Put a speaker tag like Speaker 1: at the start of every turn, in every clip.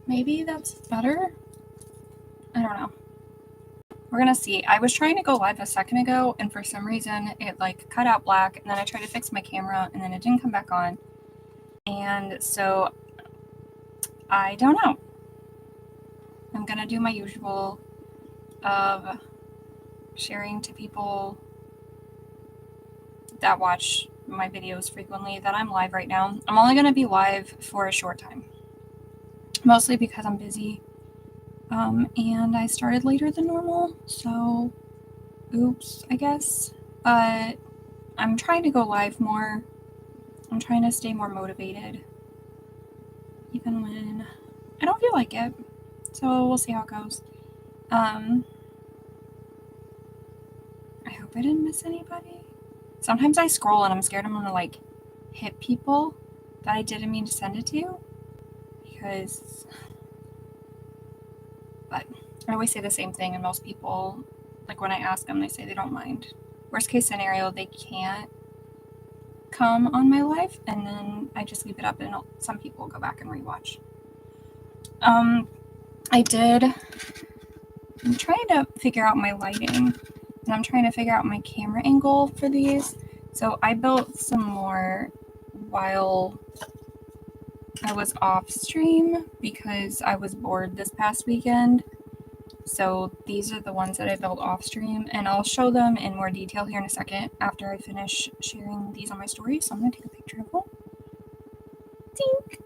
Speaker 1: Maybe that's better? I don't know. We're gonna see. I was trying to go live a second ago, and for some reason it like cut out black, and then I tried to fix my camera, and then it didn't come back on. And so I don't know. I'm gonna do my usual of sharing to people that watch my videos frequently that I'm live right now. I'm only gonna be live for a short time, mostly because I'm busy. And I started later than normal, so oops, I guess. But I'm trying to go live more. I'm trying to stay more motivated, even when I don't feel like it. So we'll see how it goes. I hope I didn't miss anybody. Sometimes I scroll and I'm scared I'm gonna like hit people that I didn't mean to send it to, because but I always say the same thing, and most people, like when I ask them, they say they don't mind. Worst case scenario, they can't come on my live, and then I just leave it up, and some people go back and rewatch. I'm trying to figure out my lighting, and I'm trying to figure out my camera angle for these. So I built some more while I was off stream because I was bored this past weekend. So these are the ones that I built off stream, and I'll show them in more detail here in a second after I finish sharing these on my story. So I'm going to take a picture of them. Tink!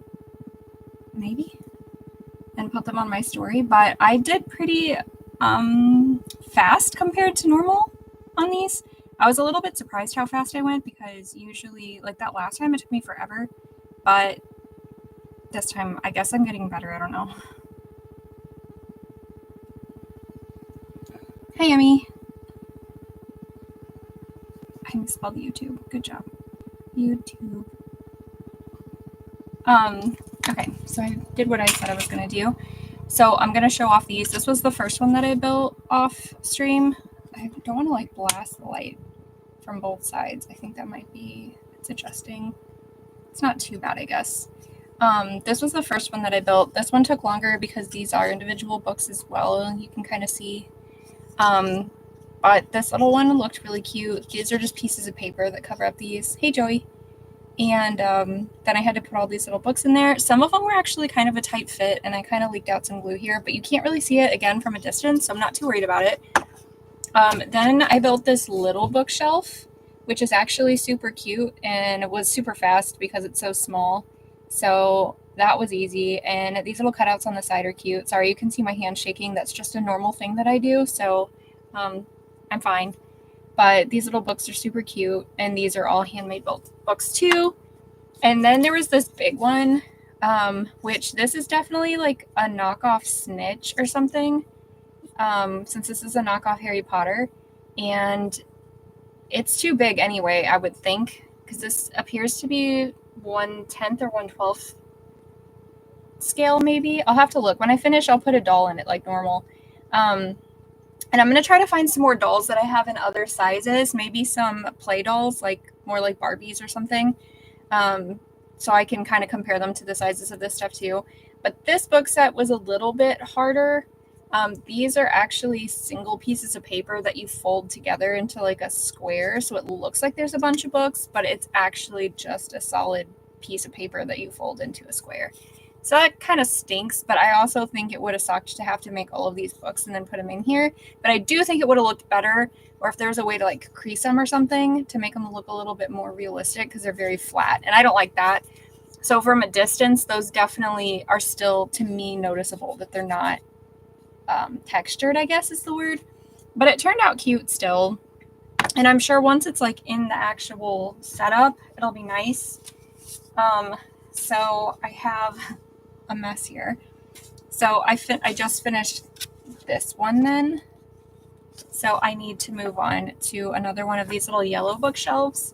Speaker 1: Maybe. And put them on my story. But I did pretty fast compared to normal on these. I was a little bit surprised how fast I went, because usually, like that last time, it took me forever. But this time, I guess I'm getting better. I don't know. Hey, Emmy. I misspelled YouTube. Good job. YouTube. Okay, so I did what I said I was going to do. So I'm going to show off these. This was the first one that I built off stream. I don't want to like blast the light from both sides. I think that might be, it's adjusting. It's not too bad, I guess. This was the first one that I built. This one took longer because these are individual books as well. You can kind of see. But this little one looked really cute. These are just pieces of paper that cover up these. Hey, Joey. And then I had to put all these little books in there. Some of them were actually kind of a tight fit, and I kind of leaked out some glue here, but you can't really see it again from a distance, so I'm not too worried about it. Then I built this little bookshelf, which is actually super cute, and it was super fast because it's so small. So that was easy. And these little cutouts on the side are cute. Sorry, you can see my hand shaking. That's just a normal thing that I do, so I'm fine. But these little books are super cute, and these are all handmade books too. And then there was this big one, which this is definitely like a knockoff Snitch or something, since this is a knockoff Harry Potter. And it's too big anyway, I would think, because this appears to be 1/10 or 1/12 scale maybe. I'll have to look. When I finish, I'll put a doll in it like normal. And I'm going to try to find some more dolls that I have in other sizes, maybe some play dolls, like more like Barbies or something, so I can kind of compare them to the sizes of this stuff too. But this book set was a little bit harder. These are actually single pieces of paper that you fold together into like a square, so it looks like there's a bunch of books, but it's actually just a solid piece of paper that you fold into a square. So that kind of stinks, but I also think it would have sucked to have to make all of these books and then put them in here. But I do think it would have looked better, or if there's a way to like crease them or something to make them look a little bit more realistic, because they're very flat, and I don't like that. So from a distance, those definitely are still, to me, noticeable that they're not textured, I guess is the word. But it turned out cute still. And I'm sure once it's like in the actual setup, it'll be nice. So I have a mess here. So I just finished this one then. So I need to move on to another one of these little yellow bookshelves.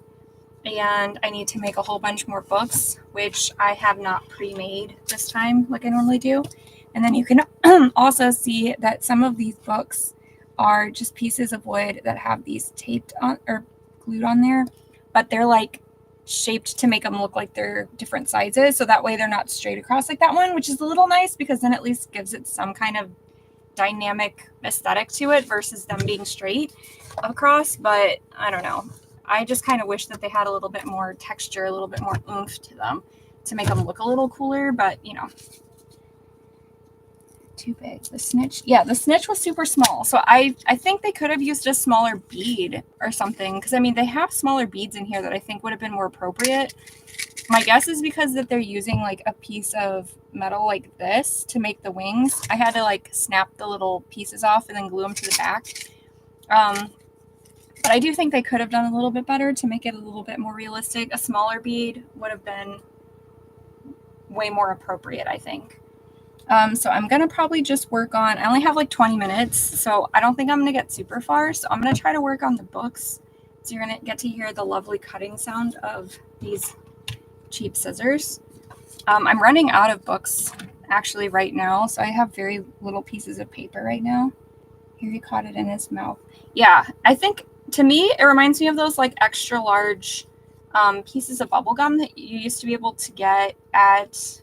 Speaker 1: And I need to make a whole bunch more books, which I have not pre-made this time like I normally do. And then you can also see that some of these books are just pieces of wood that have these taped on or glued on there, but they're like shaped to make them look like they're different sizes. So that way they're not straight across like that one, which is a little nice because then at least gives it some kind of dynamic aesthetic to it versus them being straight across. But I don't know. I just kind of wish that they had a little bit more texture, a little bit more oomph to them to make them look a little cooler, but you know, too big. The snitch, yeah, the snitch was super small. So I think they could have used a smaller bead or something, because I mean, they have smaller beads in here that I think would have been more appropriate. My guess is because that they're using like a piece of metal like this to make the wings. I had to like snap the little pieces off and then glue them to the back. But I do think they could have done a little bit better to make it a little bit more realistic. A smaller bead would have been way more appropriate, I think. So I'm going to probably just work on, I only have like 20 minutes, so I don't think I'm going to get super far. So I'm going to try to work on the books. So you're going to get to hear the lovely cutting sound of these cheap scissors. I'm running out of books actually right now. So I have very little pieces of paper right now. Here, he caught it in his mouth. Yeah, I think to me, it reminds me of those like extra large pieces of bubble gum that you used to be able to get at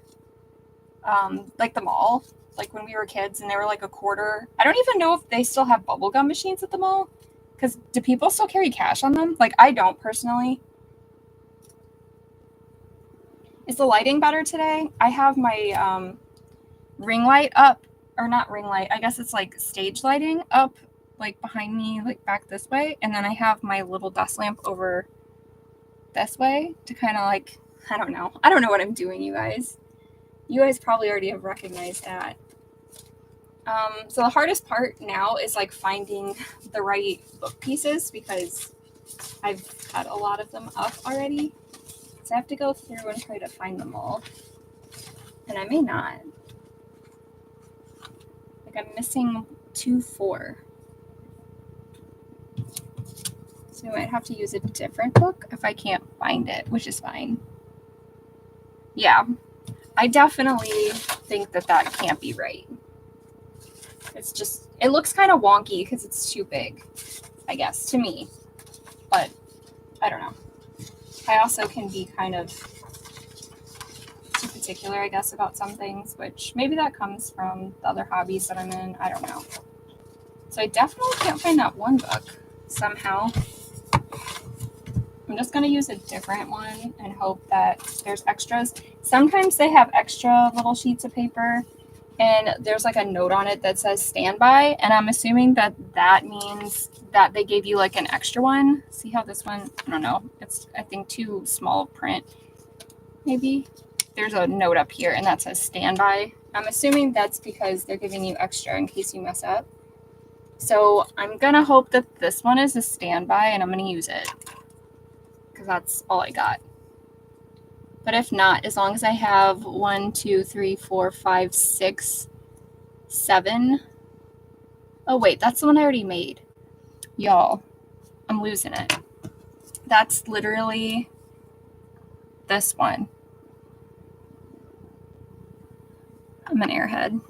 Speaker 1: like the mall, like when we were kids, and they were like a quarter. I don't even know if they still have bubble gum machines at the mall, because do people still carry cash on them? Like I don't personally. Is the lighting better today? I have my ring light up, or not ring light, I guess it's like stage lighting up like behind me, like back this way, and then I have my little desk lamp over this way to kind of like, I don't know what I'm doing, you guys. You guys probably already have recognized that. So the hardest part now is like finding the right book pieces, because I've had a lot of them up already. So I have to go through and try to find them all. And I may not. Like I'm missing 2-4. So I might have to use a different book if I can't find it, which is fine. Yeah, I definitely think that that can't be right. It's just, it looks kind of wonky because it's too big, I guess, to me. But I don't know. I also can be kind of too particular, I guess, about some things, which maybe that comes from the other hobbies that I'm in. I don't know. So I definitely can't find that one book somehow. I'm just going to use a different one and hope that there's extras. Sometimes they have extra little sheets of paper and there's like a note on it that says standby. And I'm assuming that that means that they gave you like an extra one. See how this one, I don't know. It's, I think, too small print. Maybe there's a note up here and that says standby. I'm assuming that's because they're giving you extra in case you mess up. So I'm going to hope that this one is a standby and I'm going to use it, because that's all I got. But if not, as long as I have 1, 2, 3, 4, 5, 6, 7. Oh, wait, that's the one I already made. Y'all, I'm losing it. That's literally this one. I'm an airhead.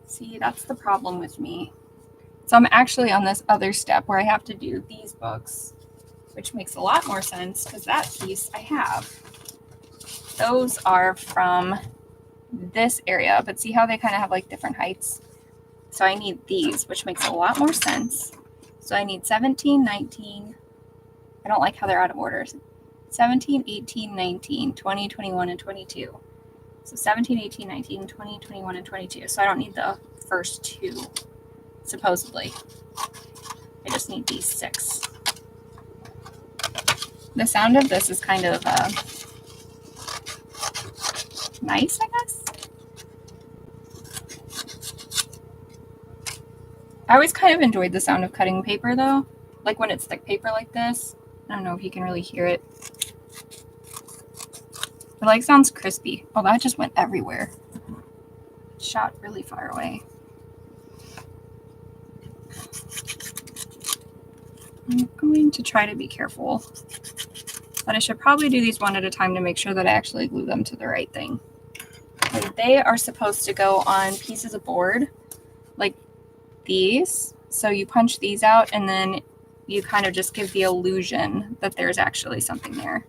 Speaker 1: See, that's the problem with me. So I'm actually on this other step where I have to do these books, which makes a lot more sense because that piece I have. Those are from this area, but see how they kind of have like different heights? So I need these, which makes a lot more sense. So I need 17, 19. I don't like how they're out of order. 17, 18, 19, 20, 21, and 22. So 17, 18, 19, 20, 21, and 22. So I don't need the first two, supposedly. I just need these 6. The sound of this is kind of nice, I guess. I always kind of enjoyed the sound of cutting paper, though. Like when it's thick paper like this. I don't know if you can really hear it. It like sounds crispy. Oh, that just went everywhere. It shot really far away. I'm going to try to be careful. But I should probably do these one at a time to make sure that I actually glue them to the right thing. And they are supposed to go on pieces of board like these. So you punch these out and then you kind of just give the illusion that there's actually something there.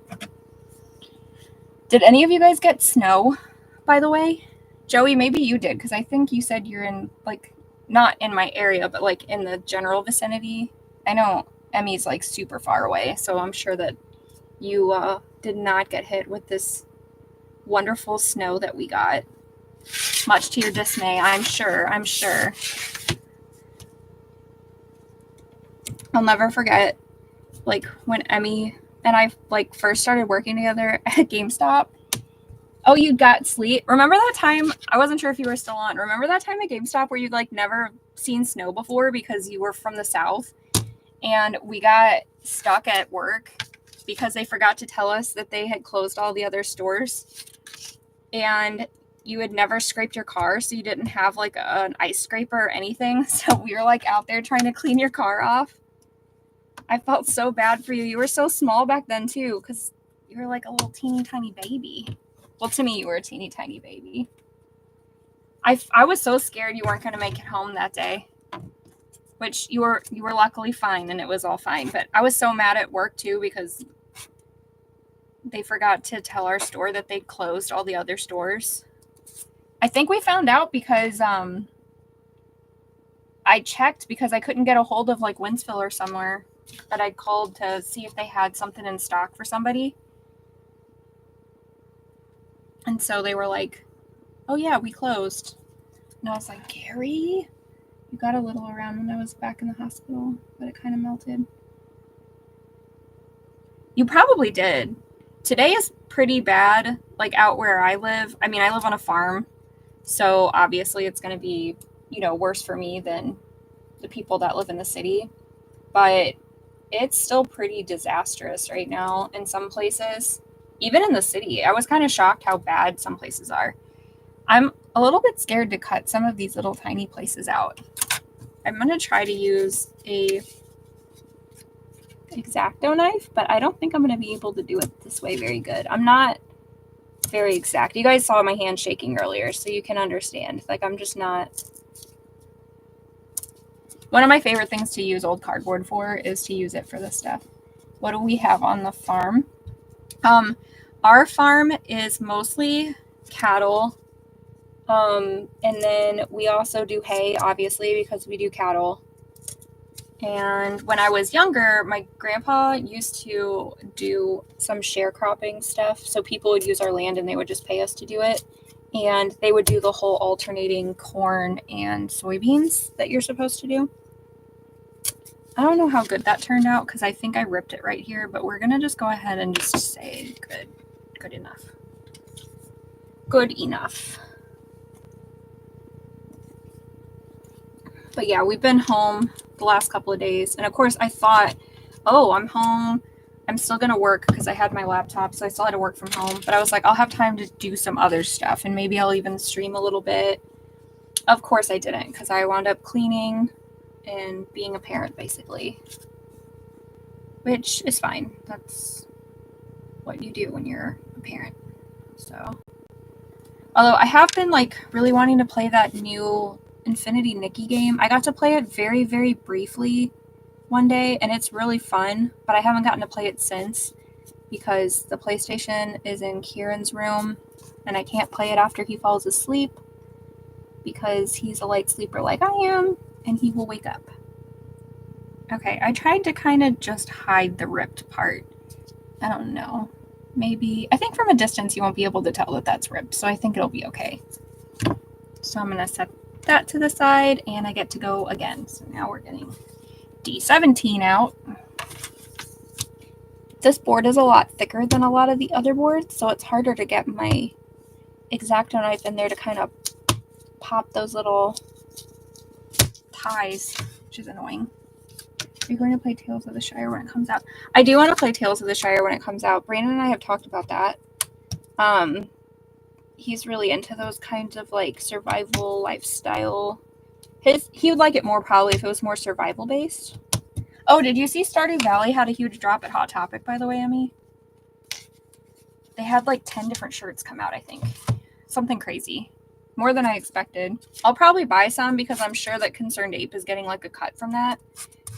Speaker 1: Did any of you guys get snow, by the way? Joey, maybe you did, because I think you said you're in, like, not in my area, but like in the general vicinity. I know Emmy's like super far away, so I'm sure that you did not get hit with this wonderful snow that we got. Much to your dismay, I'm sure. I'll never forget, like, when Emmy and I like first started working together at GameStop. Oh, you got sleet. Remember that time? I wasn't sure if you were still on. Remember that time at GameStop where you'd like never seen snow before because you were from the South, and we got stuck at work because they forgot to tell us that they had closed all the other stores, and you had never scraped your car, so you didn't have like an ice scraper or anything. So we were like out there trying to clean your car off. I felt so bad for you. You were so small back then too, because you were like a little teeny tiny baby. Well, to me, you were a teeny tiny baby. I was so scared you weren't going to make it home that day, which you were luckily fine, and it was all fine. But I was so mad at work too because they forgot to tell our store that they closed all the other stores. I think we found out because I checked because I couldn't get a hold of like Winsville or somewhere that I called to see if they had something in stock for somebody. And so they were like, oh yeah, we closed. And I was like, Gary, you got a little around when I was back in the hospital, but it kind of melted. You probably did. Today is pretty bad, like out where I live. I mean, I live on a farm, so obviously it's going to be, worse for me than the people that live in the city. But it's still pretty disastrous right now in some places. Even in the city, I was kind of shocked how bad some places are. I'm a little bit scared to cut some of these little tiny places out. I'm going to try to use a X-Acto knife, but I don't think I'm going to be able to do it this way very good. I'm not very exact. You guys saw my hand shaking earlier, so you can understand. Like, I'm just not... One of my favorite things to use old cardboard for is to use it for this stuff. What do we have on the farm? Our farm is mostly cattle. And then we also do hay, obviously, because we do cattle. And when I was younger, my grandpa used to do some sharecropping stuff. So people would use our land and they would just pay us to do it. And they would do the whole alternating corn and soybeans that you're supposed to do. I don't know how good that turned out because I think I ripped it right here, but we're going to just go ahead and just say good enough. Good enough. But yeah, we've been home the last couple of days. And of course I thought, oh, I'm home. I'm still going to work because I had my laptop, so I still had to work from home. But I was like, I'll have time to do some other stuff and maybe I'll even stream a little bit. Of course I didn't because I wound up cleaning and being a parent basically, which is fine. That's what you do when you're a parent. So, although I have been like really wanting to play that new Infinity Nikki game. I got to play it very, very briefly one day and it's really fun, but I haven't gotten to play it since because the PlayStation is in Kieran's room and I can't play it after he falls asleep because he's a light sleeper like I am and he will wake up. Okay, I tried to kind of just hide the ripped part. I don't know. Maybe, I think from a distance you won't be able to tell that that's ripped, so I think it'll be okay. So I'm going to set that to the side and I get to go again. So now we're getting D17 out. This board is a lot thicker than a lot of the other boards, so it's harder to get my X-Acto knife in there to kind of pop those little ties, which is annoying. Are you going to play Tales of the Shire when it comes out? I do want to play Tales of the Shire when it comes out. Brandon and I have talked about that. He's really into those kinds of like survival lifestyle. He would like it more probably if it was more survival based. Oh, did you see Stardew Valley had a huge drop at Hot Topic, by the way, Emmy? They had like 10 different shirts come out, I think. Something crazy. More than I expected. I'll probably buy some because I'm sure that Concerned Ape is getting like a cut from that.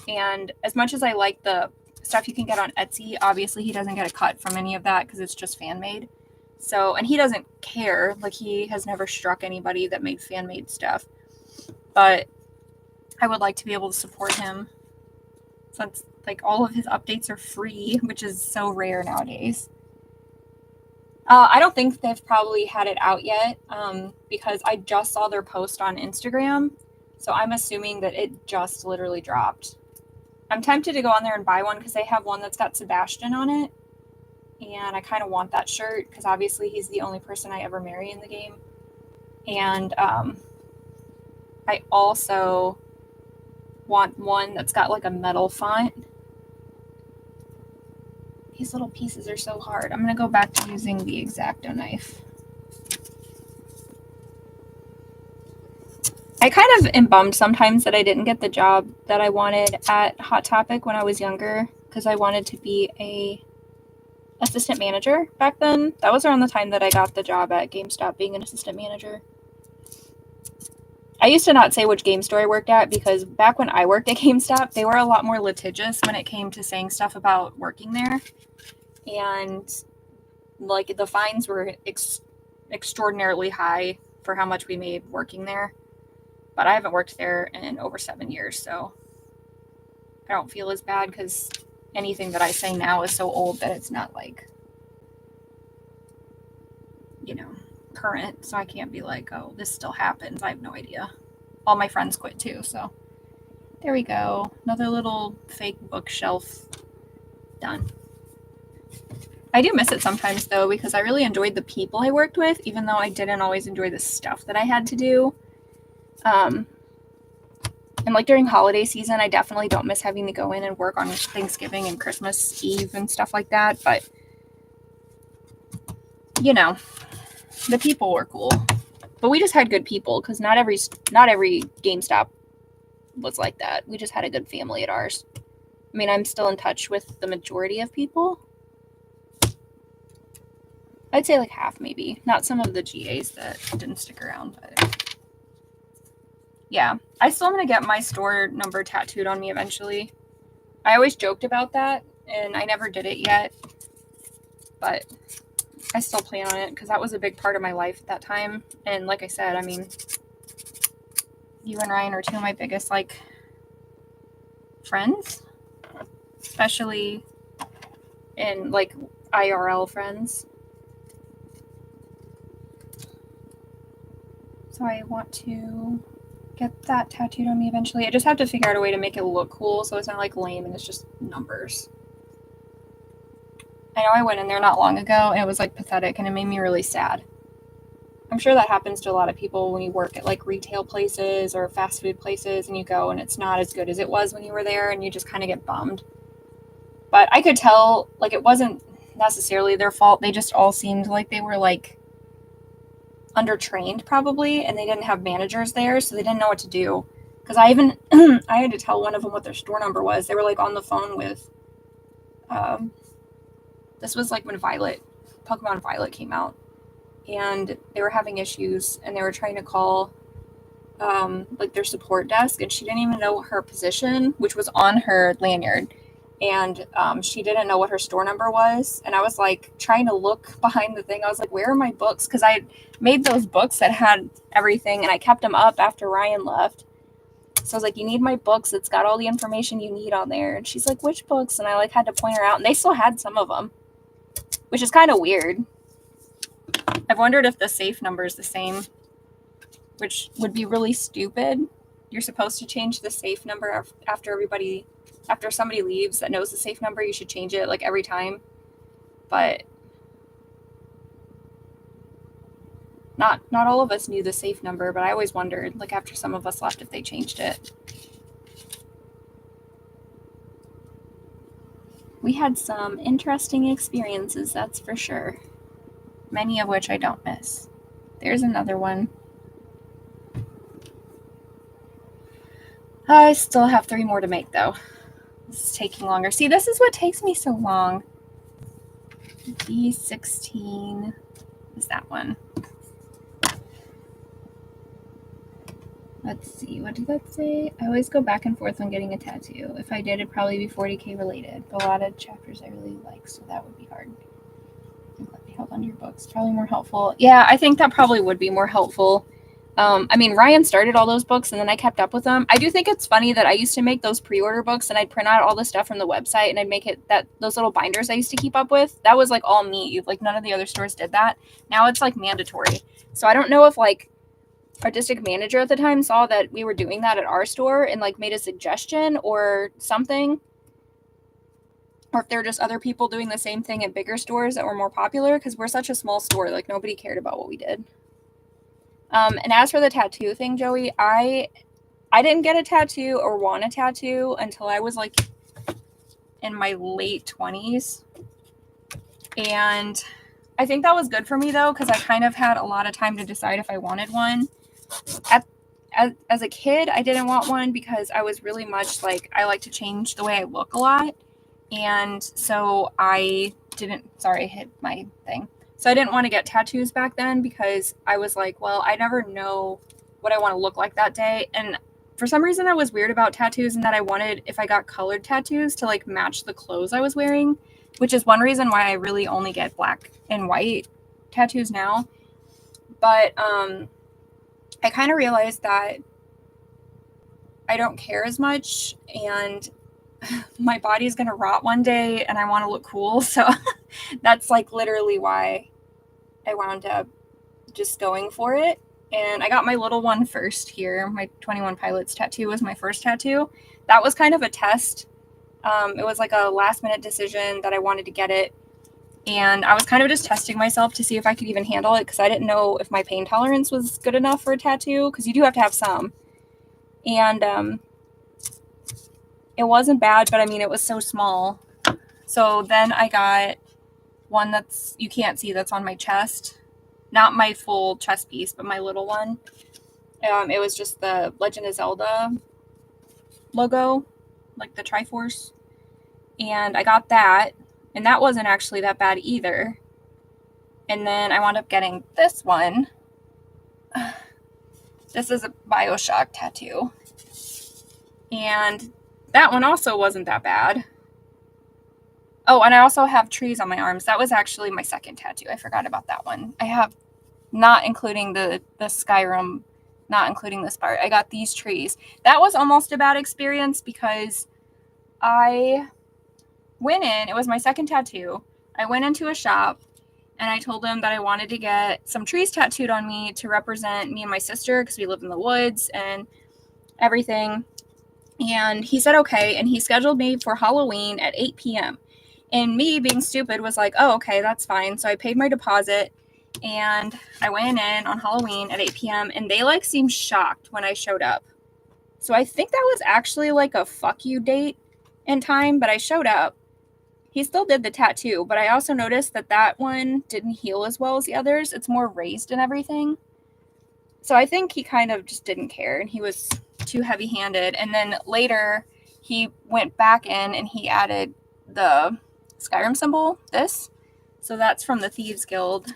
Speaker 1: And as much as I like the stuff you can get on Etsy, obviously he doesn't get a cut from any of that because it's just fan made. So, and he doesn't care. Like, he has never struck anybody that made fan made stuff. But I would like to be able to support him since, like, all of his updates are free, which is so rare nowadays. I don't think they've probably had it out yet because I just saw their post on Instagram. So I'm assuming that it just literally dropped. I'm tempted to go on there and buy one because they have one that's got Sebastian on it. And I kind of want that shirt because obviously he's the only person I ever marry in the game. And I also want one that's got like a metal font. These little pieces are so hard. I'm going to go back to using the X-Acto knife. I kind of am bummed sometimes that I didn't get the job that I wanted at Hot Topic when I was younger because I wanted to be a assistant manager back then. That was around the time that I got the job at GameStop being an assistant manager. I used to not say which game store I worked at because back when I worked at GameStop, they were a lot more litigious when it came to saying stuff about working there. And like the fines were extraordinarily high for how much we made working there. But I haven't worked there in over 7 years, so I don't feel as bad because anything that I say now is so old that it's not like, you know, current. So I can't be like, oh, this still happens. I have no idea. All my friends quit too, so there we go. Another little fake bookshelf done. I do miss it sometimes though because I really enjoyed the people I worked with, even though I didn't always enjoy the stuff that I had to do. And like during holiday season, I definitely don't miss having to go in and work on Thanksgiving and Christmas Eve and stuff like that. But, you know, the people were cool. But we just had good people because not every GameStop was like that. We just had a good family at ours. I mean, I'm still in touch with the majority of people. I'd say like half maybe. Not some of the GAs that didn't stick around. But yeah, I still am going to get my store number tattooed on me eventually. I always joked about that, and I never did it yet. But I still plan on it because that was a big part of my life at that time. And like I said, I mean, you and Ryan are two of my biggest, like, friends. Especially in, like, IRL friends. So I want to get that tattooed on me eventually. I just have to figure out a way to make it look cool so it's not like lame and it's just numbers. I know I went in there not long ago and it was like pathetic and it made me really sad. I'm sure that happens to a lot of people when you work at like retail places or fast food places and you go and it's not as good as it was when you were there and you just kind of get bummed. But I could tell like it wasn't necessarily their fault. They just all seemed like they were like undertrained probably, and they didn't have managers there, so they didn't know what to do. Because I even I had to tell one of them what their store number was. They were like on the phone with this was like when Pokemon Violet came out, and they were having issues and they were trying to call like their support desk, and she didn't even know her position, which was on her lanyard. And she didn't know what her store number was. And I was like trying to look behind the thing. I was like, where are my books? Because I made those books that had everything and I kept them up after Ryan left. So I was like, you need my books. It's got all the information you need on there. And she's like, which books? And I like had to point her out. And they still had some of them, which is kind of weird. I've wondered if the safe number is the same, which would be really stupid. You're supposed to change the safe number after somebody leaves that knows the safe number. You should change it like every time. But not all of us knew the safe number, but I always wondered, like after some of us left, if they changed it. We had some interesting experiences, that's for sure. Many of which I don't miss. There's another one. I still have 3 more to make though. This is taking longer. See, this is what takes me so long. D16 is that one. Let's see, what did that say? I always go back and forth on getting a tattoo. If I did, it'd probably be 40K related. But a lot of chapters I really like, so that would be hard. Held on your books, probably more helpful. Yeah, I think that probably would be more helpful. I mean, Ryan started all those books and then I kept up with them. I do think it's funny that I used to make those pre-order books and I'd print out all the stuff from the website and I'd make it that those little binders I used to keep up with. That was like all me. Like none of the other stores did that. Now it's like mandatory. So I don't know if like our district manager at the time saw that we were doing that at our store and like made a suggestion or something, or if there were just other people doing the same thing at bigger stores that were more popular, because we're such a small store, like nobody cared about what we did. And as for the tattoo thing, Joey, I didn't get a tattoo or want a tattoo until I was like in my late 20s. And I think that was good for me though, because I kind of had a lot of time to decide if I wanted one. As a kid, I didn't want one because I was really much like, I like to change the way I look a lot. And so I hit my thing. So I didn't want to get tattoos back then because I was like, well, I never know what I want to look like that day. And for some reason I was weird about tattoos and that I wanted, if I got colored tattoos, to like match the clothes I was wearing, which is one reason why I really only get black and white tattoos now. But I kind of realized that I don't care as much and my body's going to rot one day and I want to look cool. So that's like literally why I wound up just going for it. And I got my little one first here. My 21 Pilots tattoo was my first tattoo. That was kind of a test. It was like a last minute decision that I wanted to get it. And I was kind of just testing myself to see if I could even handle it because I didn't know if my pain tolerance was good enough for a tattoo, because you do have to have some. And it wasn't bad, but I mean, it was so small. So then I got one that's, you can't see, that's on my chest. Not my full chest piece, but my little one. It was just the Legend of Zelda logo, like the Triforce. And I got that, and that wasn't actually that bad either. And then I wound up getting this one. This is a BioShock tattoo. And that one also wasn't that bad. Oh, and I also have trees on my arms. That was actually my second tattoo. I forgot about that one. I have, not including the Skyrim, not including this part. I got these trees. That was almost a bad experience because I went in, it was my second tattoo. I went into a shop and I told them that I wanted to get some trees tattooed on me to represent me and my sister because we live in the woods and everything. And he said okay, and he scheduled me for Halloween at 8 p.m. And me, being stupid, was like, oh, okay, that's fine. So I paid my deposit and I went in on Halloween at 8 p.m. and they like seemed shocked when I showed up. So I think that was actually like a fuck you date in time, but I showed up. He still did the tattoo, but I also noticed that that one didn't heal as well as the others. It's more raised and everything. So I think he kind of just didn't care and he was too heavy-handed. And then later he went back in and he added the Skyrim symbol, this. So that's from the Thieves Guild.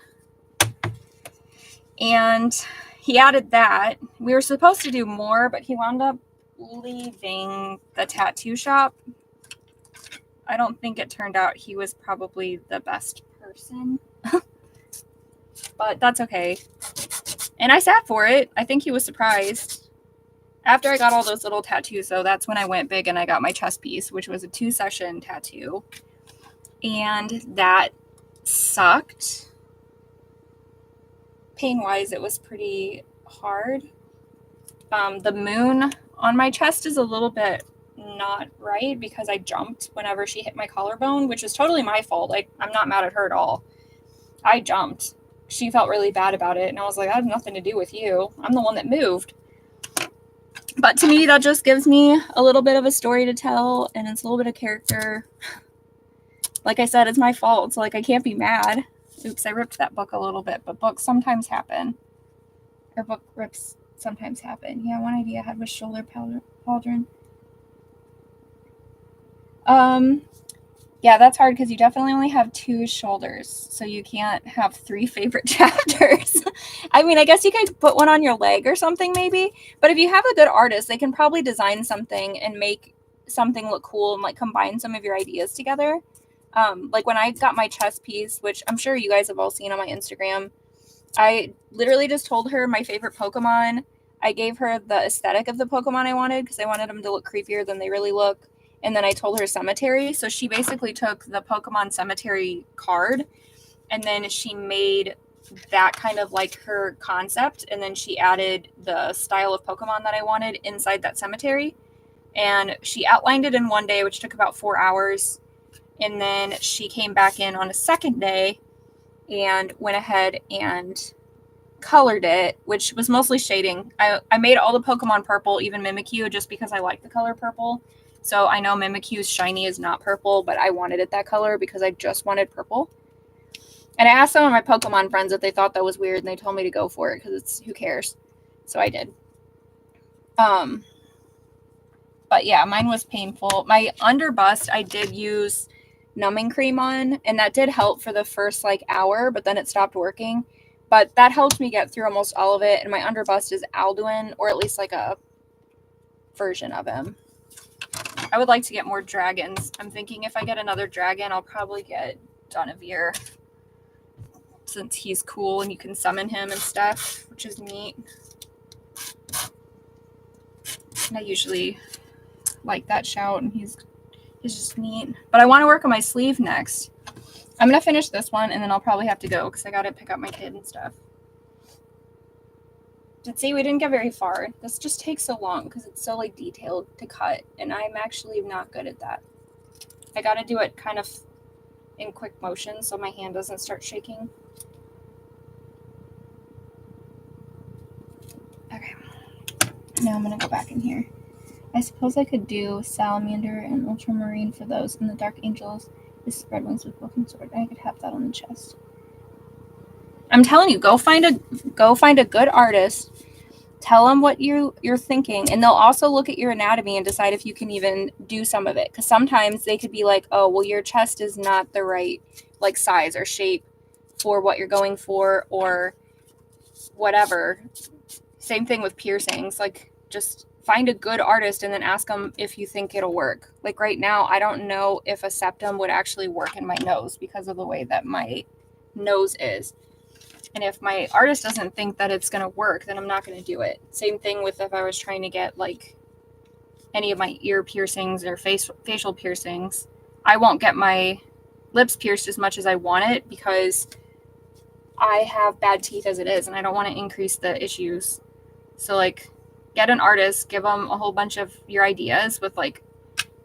Speaker 1: And he added that. We were supposed to do more, but he wound up leaving the tattoo shop. I don't think it turned out he was probably the best person. But that's okay. And I sat for it. I think he was surprised. After I got all those little tattoos, though, that's when I went big and I got my chest piece, which was a 2-session tattoo. And that sucked. Pain-wise, it was pretty hard. The moon on my chest is a little bit not right because I jumped whenever she hit my collarbone, which is totally my fault. Like, I'm not mad at her at all. I jumped. She felt really bad about it, and I was like, I have nothing to do with you. I'm the one that moved. But to me, that just gives me a little bit of a story to tell, and it's a little bit of character. Like I said, it's my fault, so like I can't be mad. Oops, I ripped that book a little bit, but books sometimes happen. Or book rips sometimes happen. Yeah, one idea I had was shoulder pauldron. Yeah, that's hard because you definitely only have 2 shoulders, so you can't have 3 favorite chapters. I mean, I guess you could put one on your leg or something maybe, but if you have a good artist, they can probably design something and make something look cool and like combine some of your ideas together. Like when I got my chest piece, which I'm sure you guys have all seen on my Instagram, I literally just told her my favorite Pokemon. I gave her the aesthetic of the Pokemon I wanted because I wanted them to look creepier than they really look. And then I told her cemetery. So she basically took the Pokemon cemetery card and then she made that kind of like her concept. And then she added the style of Pokemon that I wanted inside that cemetery. And she outlined it in one day, which took about 4 hours. And then she came back in on a second day and went ahead and colored it, which was mostly shading. I made all the Pokemon purple, even Mimikyu, just because I like the color purple. So I know Mimikyu's shiny is not purple, but I wanted it that color because I just wanted purple. And I asked some of my Pokemon friends if they thought that was weird, and they told me to go for it because it's who cares. So I did. But yeah, mine was painful. My underbust, I did use numbing cream on, and that did help for the first like hour, but then it stopped working. But that helped me get through almost all of it. And my underbust is Alduin, or at least like a version of him. I would like to get more dragons. I'm thinking if I get another dragon, I'll probably get Dunavir, since he's cool and you can summon him and stuff, which is neat. And I usually like that shout, and he's just neat. But I want to work on my sleeve next. I'm going to finish this one, and then I'll probably have to go because I got to pick up my kid and stuff. But see, we didn't get very far. This just takes so long because it's so like detailed to cut, and I'm actually not good at that. I got to do it kind of in quick motion so my hand doesn't start shaking. Okay. Now I'm going to go back in here. I suppose I could do Salamander and Ultramarine for those, and the Dark Angels is Spread Wings with Broken Sword. I could have that on the chest. I'm telling you, go find a good artist. Tell them what you're thinking, and they'll also look at your anatomy and decide if you can even do some of it. Because sometimes they could be like, oh, well, your chest is not the right like size or shape for what you're going for, or whatever. Same thing with piercings. Like, just find a good artist and then ask them if you think it'll work. Like right now, I don't know if a septum would actually work in my nose because of the way that my nose is. And if my artist doesn't think that it's going to work, then I'm not going to do it. Same thing with if I was trying to get like any of my ear piercings or facial piercings. I won't get my lips pierced as much as I want it because I have bad teeth as it is, and I don't want to increase the issues. So like, get an artist, give them a whole bunch of your ideas with like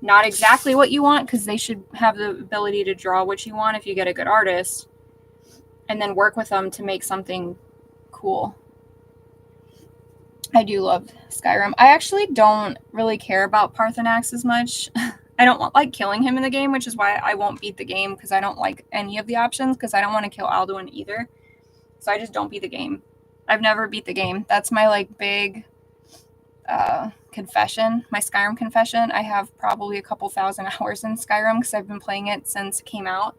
Speaker 1: not exactly what you want, because they should have the ability to draw what you want if you get a good artist, and then work with them to make something cool. I do love Skyrim. I actually don't really care about Parthenax as much. I don't like killing him in the game, which is why I won't beat the game, because I don't like any of the options, because I don't want to kill Alduin either. So I just don't beat the game. I've never beat the game. That's my like big confession, my Skyrim confession. I have probably a couple thousand hours in Skyrim because I've been playing it since it came out.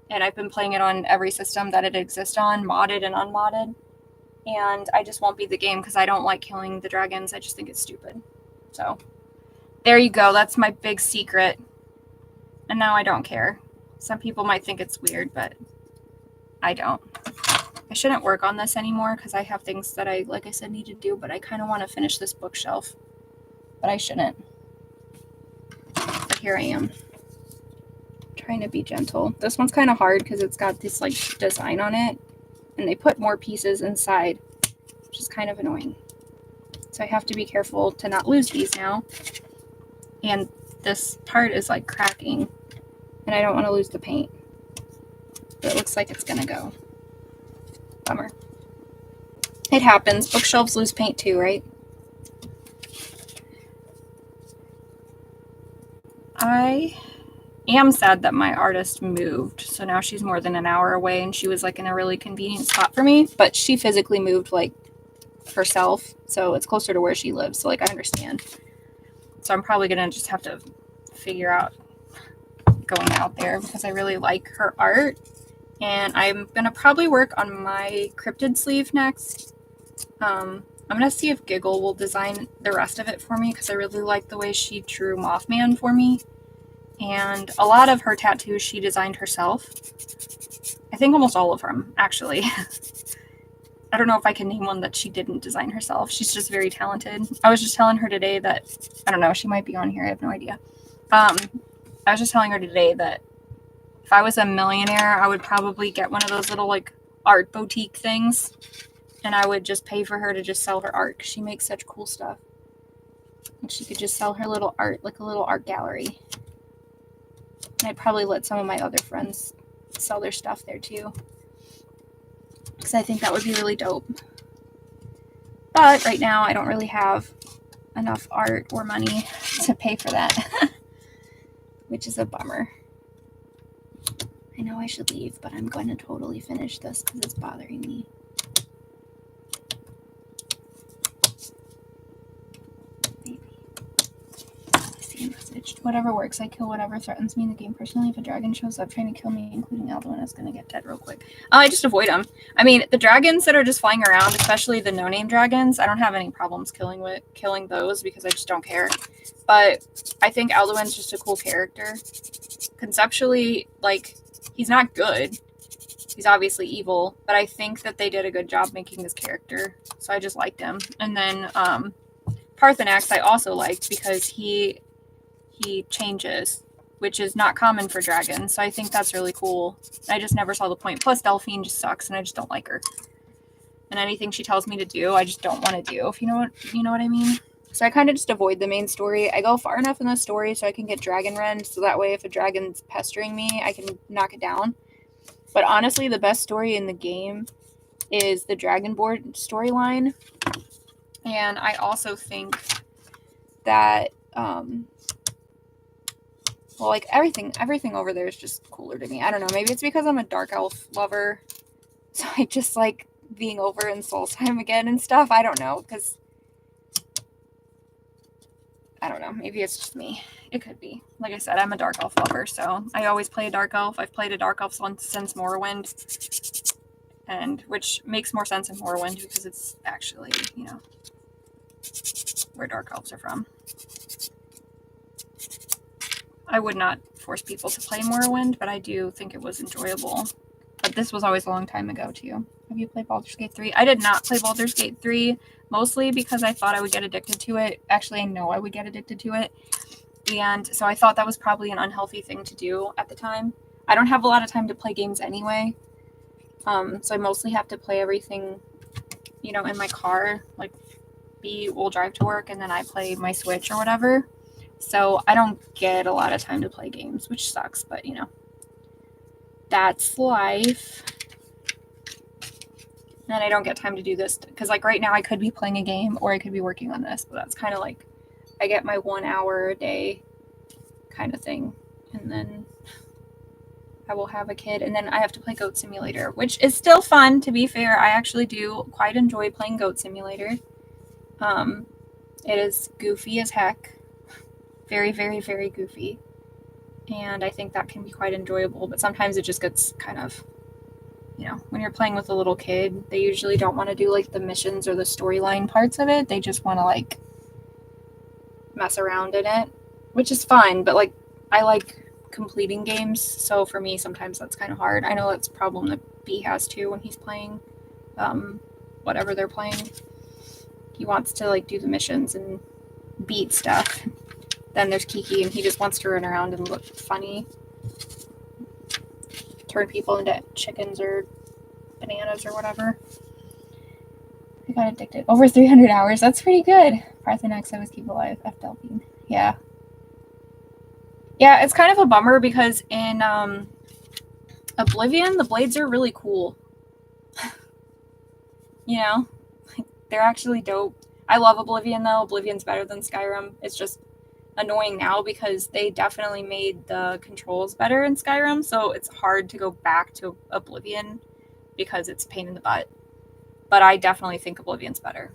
Speaker 1: And I've been playing it on every system that it exists on, modded and unmodded. And I just won't beat the game because I don't like killing the dragons. I just think it's stupid. So there you go. That's my big secret. And now I don't care. Some people might think it's weird, but I don't. I shouldn't work on this anymore because I have things that I, like I said, need to do, but I kind of want to finish this bookshelf. But I shouldn't. But here I am. Trying to be gentle. This one's kind of hard because it's got this like design on it, and they put more pieces inside, which is kind of annoying. So I have to be careful to not lose these now. And this part is like cracking, and I don't want to lose the paint. But it looks like it's gonna go. Bummer. It happens. Bookshelves lose paint too, right? I am sad that my artist moved. So now she's more than an hour away, and she was like in a really convenient spot for me, but she physically moved like herself. So it's closer to where she lives. So like I understand. So I'm probably going to just have to figure out going out there because I really like her art. And I'm going to probably work on my cryptid sleeve next. I'm going to see if Giggle will design the rest of it for me because I really like the way she drew Mothman for me. And a lot of her tattoos she designed herself. I think almost all of them, actually. I don't know if I can name one that she didn't design herself. She's just very talented. I was just telling her today that, I don't know, she might be on here. I have no idea. I was just telling her today that if I was a millionaire, I would probably get one of those little like art boutique things, and I would just pay for her to just sell her art because she makes such cool stuff. And she could just sell her little art, like a little art gallery. And I'd probably let some of my other friends sell their stuff there too, because I think that would be really dope. But right now, I don't really have enough art or money to pay for that, which is a bummer. I know I should leave, but I'm going to totally finish this because it's bothering me. Maybe. See a message. Whatever works. I kill whatever threatens me in the game. Personally, if a dragon shows up trying to kill me, including Alduin, is going to get dead real quick. I just avoid them. I mean, the dragons that are just flying around, especially the no-name dragons, I don't have any problems killing those because I just don't care. But I think Alduin's just a cool character. Conceptually, like, he's not good. He's obviously evil, but I think that they did a good job making this character, so I just liked him. And then Parthenax I also liked because he changes, which is not common for dragons, so I think that's really cool. I just never saw the point. Plus Delphine just sucks, and I just don't like her. And anything she tells me to do, I just don't want to do, if you know what I mean. So I kind of just avoid the main story. I go far enough in the story so I can get Dragon Rend, so that way if a dragon's pestering me, I can knock it down. But honestly, the best story in the game is the Dragonborn storyline. And I also think that, well, like everything over there is just cooler to me. I don't know. Maybe it's because I'm a dark elf lover. So I just like being over in Solstheim again and stuff. I don't know, because I don't know. Maybe it's just me. It could be. Like I said, I'm a dark elf lover, so I always play a dark elf. I've played a dark elf since Morrowind, and which makes more sense in Morrowind because it's actually, you know, where dark elves are from. I would not force people to play Morrowind, but I do think it was enjoyable. But this was always a long time ago too. Have you played Baldur's Gate 3? I did not play Baldur's Gate 3, mostly because I thought I would get addicted to it. Actually, I know I would get addicted to it. And so I thought that was probably an unhealthy thing to do at the time. I don't have a lot of time to play games anyway. So I mostly have to play everything, you know, in my car. Like, B will drive to work and then I play my Switch or whatever. So I don't get a lot of time to play games, which sucks, but you know, that's life. And I don't get time to do this because like right now I could be playing a game or I could be working on this, but that's kind of like I get my 1 hour a day kind of thing, and then I will have a kid, and then I have to play Goat Simulator, which is still fun. To be fair, I actually do quite enjoy playing Goat Simulator. It is goofy as heck. Very, very, very goofy. And I think that can be quite enjoyable, but sometimes it just gets kind of, you know, when you're playing with a little kid, they usually don't want to do like the missions or the storyline parts of it. They just want to like mess around in it, which is fine, but like I like completing games, so for me sometimes that's kind of hard. I know that's a problem that B has too when he's playing whatever they're playing. He wants to like do the missions and beat stuff. Then there's Kiki, and he just wants to run around and look funny, turn people into chickens or bananas or whatever. I got addicted. Over 300 hours. That's pretty good. Parthenax, I always keep alive. F Delphine. Yeah. Yeah, it's kind of a bummer because in Oblivion, the blades are really cool. You know? They're actually dope. I love Oblivion, though. Oblivion's better than Skyrim. It's just annoying now because they definitely made the controls better in Skyrim, so it's hard to go back to Oblivion because it's a pain in the butt. But I definitely think Oblivion's better.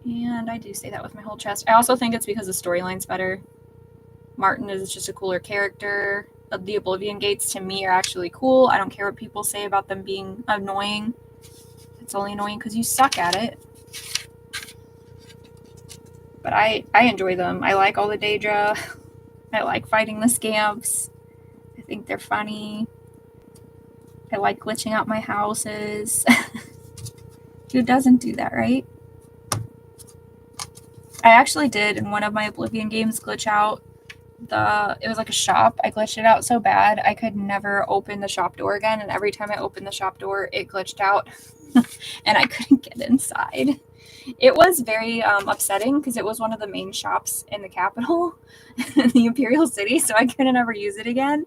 Speaker 1: And I do say that with my whole chest. I also think it's because the storyline's better. Martin is just a cooler character. The Oblivion Gates to me are actually cool. I don't care what people say about them being annoying. It's only annoying because you suck at it. But I enjoy them. I like all the Daedra. I like fighting the scamps. I think they're funny. I like glitching out my houses. Who doesn't do that, right? I actually did in one of my Oblivion games glitch out it was like a shop. I glitched it out so bad I could never open the shop door again, and every time I opened the shop door it glitched out and I couldn't get inside. It was very upsetting because it was one of the main shops in the capital, in the Imperial City, so I couldn't ever use it again.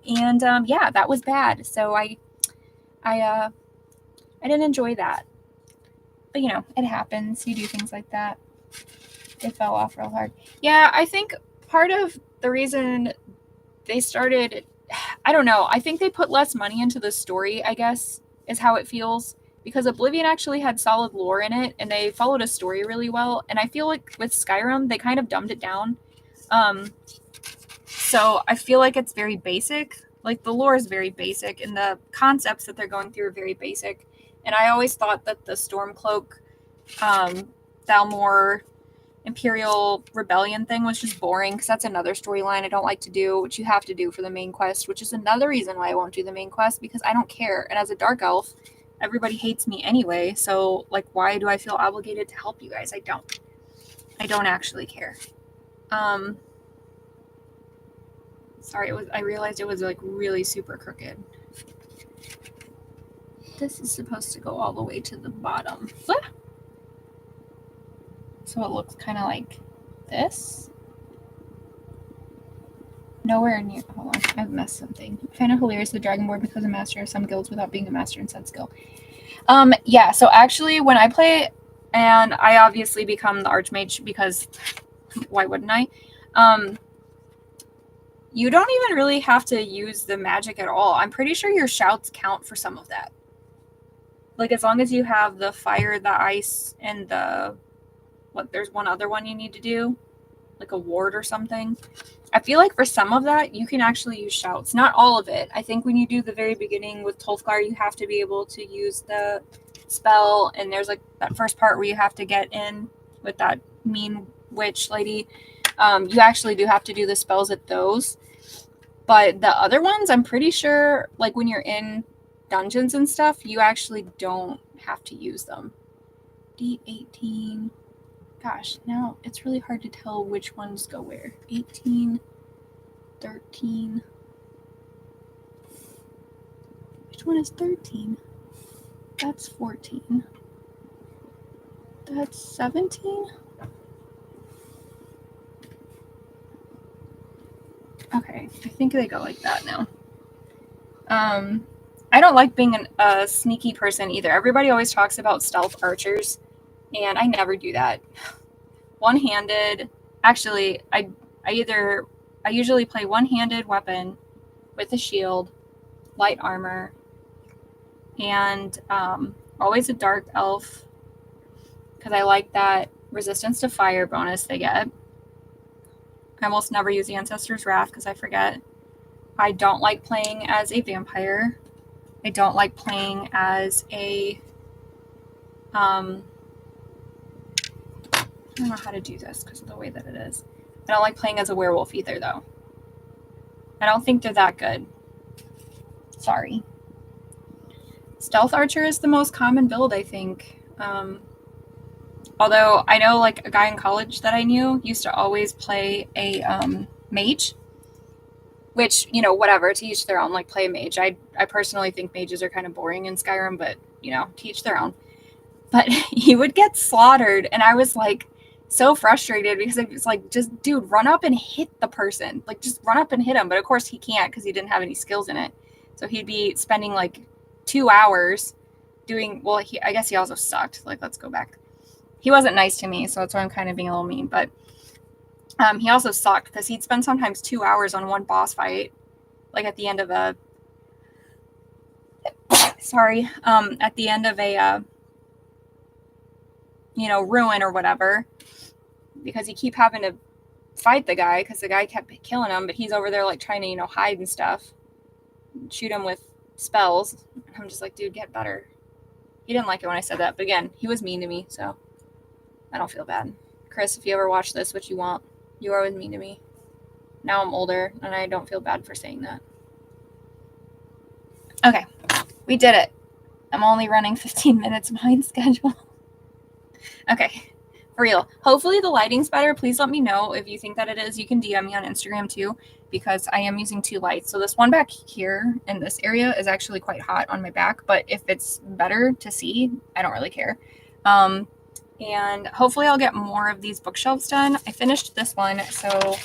Speaker 1: And yeah, that was bad. So I didn't enjoy that. But you know, it happens. You do things like that. It fell off real hard. Yeah, I think part of the reason they started, I don't know, I think they put less money into the story, I guess, is how it feels. Because Oblivion actually had solid lore in it, and they followed a story really well. And I feel like with Skyrim, they kind of dumbed it down. So I feel like it's very basic. Like, the lore is very basic, and the concepts that they're going through are very basic. And I always thought that the Stormcloak, Thalmor, Imperial Rebellion thing was just boring, because that's another storyline I don't like to do, which you have to do for the main quest, which is another reason why I won't do the main quest, because I don't care. And as a Dark Elf, everybody hates me anyway, so, like, why do I feel obligated to help you guys? I don't actually care. Sorry, I realized it was, like, really super crooked. This is supposed to go all the way to the bottom. So it looks kind of like this. Nowhere near. Hold on, I've messed something. I find it hilarious the Dragonborn becomes a master of some guilds without being a master in said skill. Yeah, so actually when I play, and I obviously become the Archmage because why wouldn't I? You don't even really have to use the magic at all. I'm pretty sure your shouts count for some of that. Like, as long as you have the fire, the ice, and there's one other one you need to do, like a ward or something. I feel like for some of that, you can actually use shouts. Not all of it. I think when you do the very beginning with Tolfgar, you have to be able to use the spell, and there's like that first part where you have to get in with that mean witch lady. You actually do have to do the spells at those. But the other ones, I'm pretty sure, like when you're in dungeons and stuff, you actually don't have to use them. D18. Gosh, now it's really hard to tell which ones go where. 18, 13. Which one is 13? That's 14. That's 17? Okay, I think they go like that now. I don't like being a sneaky person either. Everybody always talks about stealth archers, and I never do that. One-handed. Actually, I usually play one-handed weapon with a shield, light armor, and always a dark elf, because I like that resistance to fire bonus they get. I almost never use the Ancestor's Wrath because I forget. I don't like playing as a vampire. I don't like playing as a I don't know how to do this because of the way that it is. I don't like playing as a werewolf either, though. I don't think they're that good. Sorry. Stealth Archer is the most common build, I think. Although I know, like, a guy in college that I knew used to always play a mage. Which, you know, whatever, to each their own. Like, play a mage. I personally think mages are kind of boring in Skyrim, but, you know, to each their own. But he would get slaughtered, and I was, like, so frustrated because it was like, just, dude, run up and hit the person. Like, just run up and hit him. But, of course, he can't because he didn't have any skills in it. So he'd be spending, like, 2 hours doing, well, I guess he also sucked. Like, let's go back. He wasn't nice to me, so that's why I'm kind of being a little mean. But he also sucked because he'd spend sometimes 2 hours on one boss fight, like at the end of a at the end of a ruin or whatever, because you keep having to fight the guy because the guy kept killing him, but he's over there like trying to, you know, hide and stuff, shoot him with spells. And I'm just like, dude, get better. He didn't like it when I said that, but again, he was mean to me, so I don't feel bad. Chris, if you ever watch this, what you want, you are always mean to me. Now I'm older, and I don't feel bad for saying that. Okay, we did it. I'm only running 15 minutes behind schedule. Okay, for real. Hopefully the lighting's better. Please let me know if you think that it is. You can DM me on Instagram too, because I am using 2 lights. So this one back here in this area is actually quite hot on my back, but if it's better to see, I don't really care. And hopefully I'll get more of these bookshelves done. I finished this one, so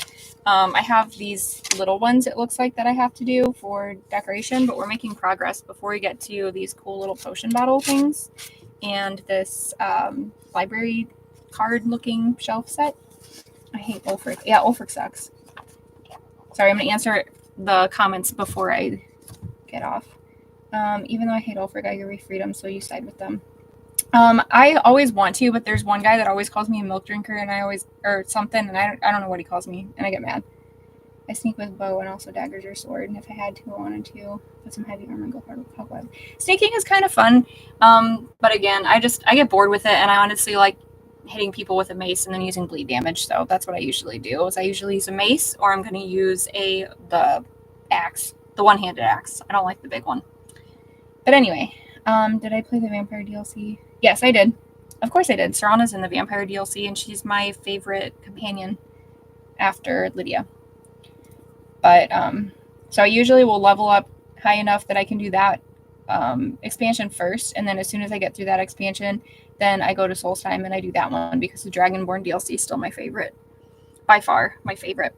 Speaker 1: I have these little ones, it looks like, that I have to do for decoration, but we're making progress before we get to these cool little potion bottle things and this library card looking shelf set. I hate Ulfric. Yeah, Ulfric sucks. Sorry, I'm going to answer the comments before I get off. Even though I hate Ulfric, I agree freedom, so you side with them. I always want to, but there's one guy that always calls me a milk drinker, and or something, and I don't know what he calls me, and I get mad. I sneak with bow and also daggers or sword, and if I had to, I wanted to put some heavy armor and go hard with cobweb. Sneaking is kind of fun, but again, I get bored with it, and I honestly like hitting people with a mace and then using bleed damage, so that's what I usually do. Is I usually use a mace, or I'm going to use the axe, the one-handed axe. I don't like the big one. But anyway, did I play the vampire DLC? Yes, I did. Of course I did. Serana's in the vampire DLC, and she's my favorite companion after Lydia. But so I usually will level up high enough that I can do that expansion first, and then as soon as I get through that expansion, then I go to Solstheim and I do that one, because the Dragonborn DLC is still my favorite. By far, my favorite.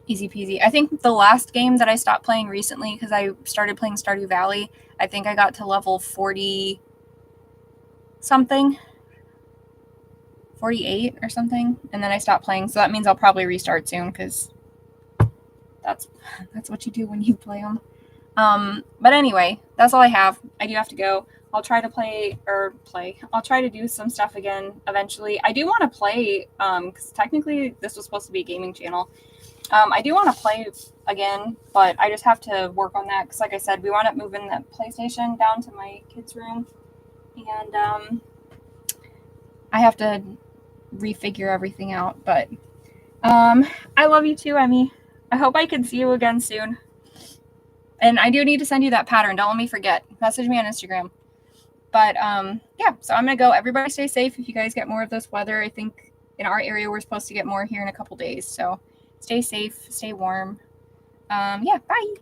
Speaker 1: Easy peasy. I think the last game that I stopped playing recently, because I started playing Stardew Valley, I think I got to level 40 something, 48 or something, and then I stopped playing, so that means I'll probably restart soon, because that's what you do when you play them. But anyway, that's all I have. I do have to go. I'll try to I'll try to do some stuff again eventually. I do want to play, because technically this was supposed to be a gaming channel. I do want to play again, but I just have to work on that, because like I said, we wound up moving the PlayStation down to my kids' room, and I have to refigure everything out. But I love you too, Emmy. I hope I can see you again soon. And I do need to send you that pattern. Don't let me forget. Message me on Instagram. But yeah, so I'm going to go. Everybody stay safe if you guys get more of this weather. I think in our area we're supposed to get more here in a couple days. So stay safe, stay warm. Yeah, bye.